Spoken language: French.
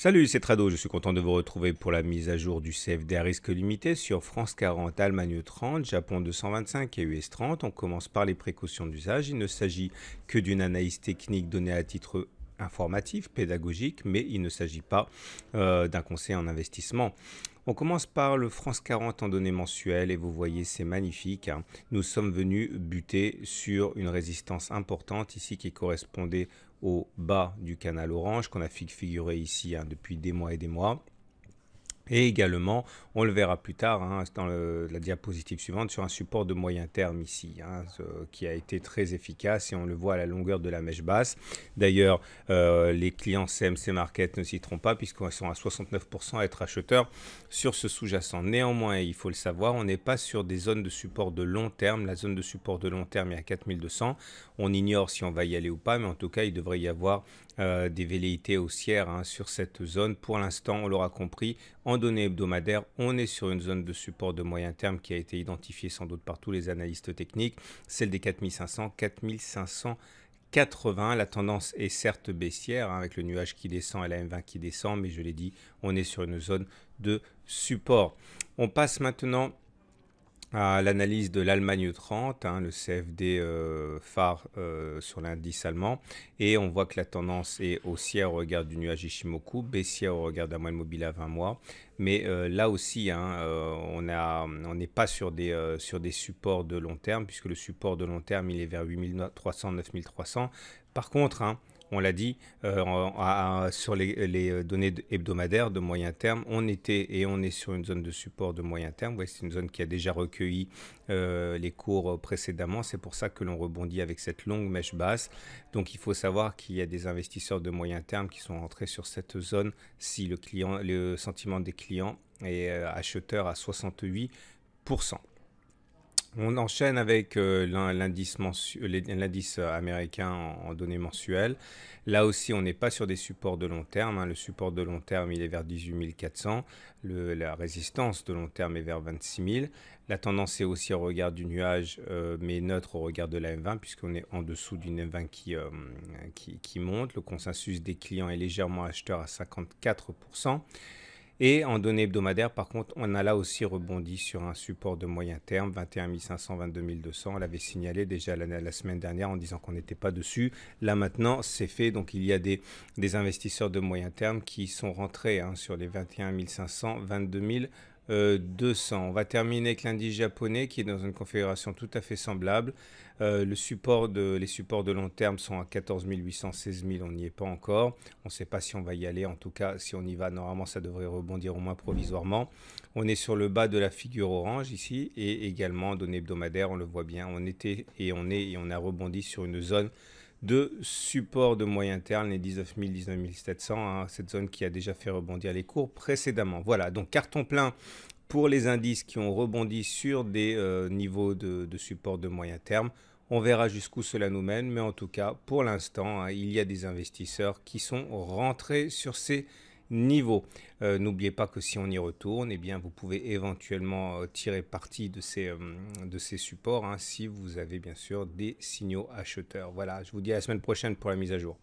Salut, c'est Trado, je suis content de vous retrouver pour la mise à jour du CFD à risque limité sur France 40, Allemagne 30, Japon 225 et US 30. On commence par les précautions d'usage. Il ne s'agit que d'une analyse technique donnée à titre informatif, pédagogique, mais il ne s'agit pas d'un conseil en investissement. On commence par le France 40 en données mensuelles et vous voyez c'est magnifique, hein. Nous sommes venus buter sur une résistance importante ici qui correspondait au bas du canal orange qu'on a figuré ici, hein, depuis des mois et des mois. Et également, on le verra plus tard, hein, dans la diapositive suivante, sur un support de moyen terme ici, hein, qui a été très efficace et on le voit à la longueur de la mèche basse. D'ailleurs, les clients CMC Market ne s'y trompent pas puisqu'ils sont à 69% à être acheteurs sur ce sous-jacent. Néanmoins, il faut le savoir, on n'est pas sur des zones de support de long terme. La zone de support de long terme est à 4200. On ignore si on va y aller ou pas, mais en tout cas, il devrait y avoir des velléités haussières, hein, sur cette zone. Pour l'instant, on l'aura compris, en données hebdomadaires, on est sur une zone de support de moyen terme qui a été identifiée sans doute par tous les analystes techniques, celle des 4500, 4580. La tendance est certes baissière, hein, avec le nuage qui descend et la M20 qui descend, mais je l'ai dit, on est sur une zone de support. On passe maintenant à l'analyse de l'Allemagne 30, hein, le CFD phare sur l'indice allemand. Et on voit que la tendance est haussière au regard du nuage Ishimoku, baissière au regard de la moyenne mobile à 20 mois. Mais là aussi, hein, on n'est pas sur des supports de long terme, puisque le support de long terme, il est vers 8300, 9300. Par contre, hein, on l'a dit, sur les données hebdomadaires de moyen terme, on était et on est sur une zone de support de moyen terme. Ouais, c'est une zone qui a déjà recueilli les cours précédemment. C'est pour ça que l'on rebondit avec cette longue mèche basse. Donc il faut savoir qu'il y a des investisseurs de moyen terme qui sont entrés sur cette zone si le sentiment des clients est acheteur à 68%. On enchaîne avec l'indice américain en données mensuelles. Là aussi, on n'est pas sur des supports de long terme, hein. Le support de long terme, il est vers 18 400. La résistance de long terme est vers 26 000. La tendance est aussi au regard du nuage, mais neutre au regard de la M20, puisqu'on est en dessous d'une M20 qui monte. Le consensus des clients est légèrement acheteur à 54%. Et en données hebdomadaires, par contre, on a là aussi rebondi sur un support de moyen terme, 21 500, 22 200. On l'avait signalé déjà la semaine dernière en disant qu'on n'était pas dessus. Là maintenant, c'est fait. Donc il y a des investisseurs de moyen terme qui sont rentrés, hein, sur les 21 500, 22 200. On va terminer avec l'indice japonais qui est dans une configuration tout à fait semblable. Les supports de long terme sont à 14 800, 16 000, on n'y est pas encore. On ne sait pas si on va y aller. En tout cas, si on y va, normalement, ça devrait rebondir au moins provisoirement. On est sur le bas de la figure orange ici et également en données hebdomadaires, on le voit bien. On était et on a rebondi sur une zone de support de moyen terme, les 19 000, 19 700, hein, cette zone qui a déjà fait rebondir les cours précédemment. Voilà, donc carton plein pour les indices qui ont rebondi sur des niveaux de support de moyen terme. On verra jusqu'où cela nous mène, mais en tout cas, pour l'instant, hein, il y a des investisseurs qui sont rentrés sur ces niveaux. N'oubliez pas que si on y retourne, eh bien, vous pouvez éventuellement tirer parti de ces supports, hein, si vous avez bien sûr des signaux acheteurs. Voilà, je vous dis à la semaine prochaine pour la mise à jour.